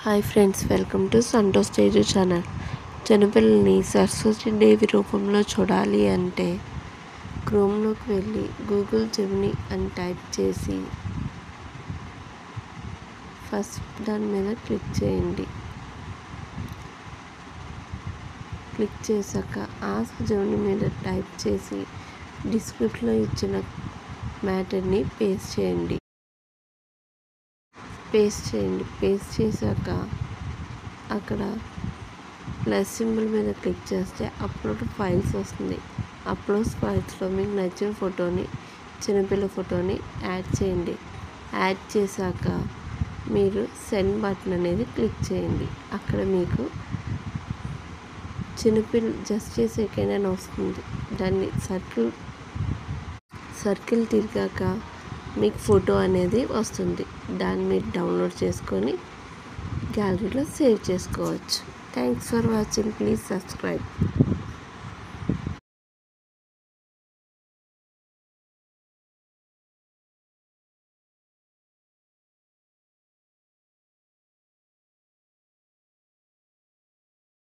Hi friends, welcome to Santosh Teju channel. చిన్నపిల్లల్ని సరస్వతి దేవి రూపంలో చూడాలి అంటే క్రోమ్లోకి వెళ్ళి గూగుల్ జెమినీ అని టైప్ చేసి ఫస్ట్ దాని మీద క్లిక్ చేయండి. క్లిక్ చేశాక ఆస్క్ జెమినీ మీద టైప్ చేసి డిస్క్రిప్షన్లో ఇచ్చిన మ్యాటర్ని పేస్ట్ చేయండి. పేస్ట్ చేశాక అక్కడ ప్లస్ సింబల్ మీద క్లిక్ చేస్తే అప్లోడ్ ఫైల్స్ వస్తుంది. అప్లోడ్ ఫైల్స్లో మీకు నచ్చిన ఫోటోని, చిన్నపిల్ల ఫోటోని యాడ్ చేయండి. యాడ్ చేశాక మీరు సెండ్ బటన్ అనేది క్లిక్ చేయండి. అక్కడ మీకు చిన్నపిల్ల జస్ట్ ఏ సెకండ్ అని వస్తుంది. దాన్ని సర్కిల్ తిరిగాక మీకు ఫోటో అనేది వస్తుంది. దాన్ని మీరు డౌన్లోడ్ చేసుకొని గ్యాలరీలో సేవ్ చేసుకోవచ్చు. Thanks for watching. Please subscribe.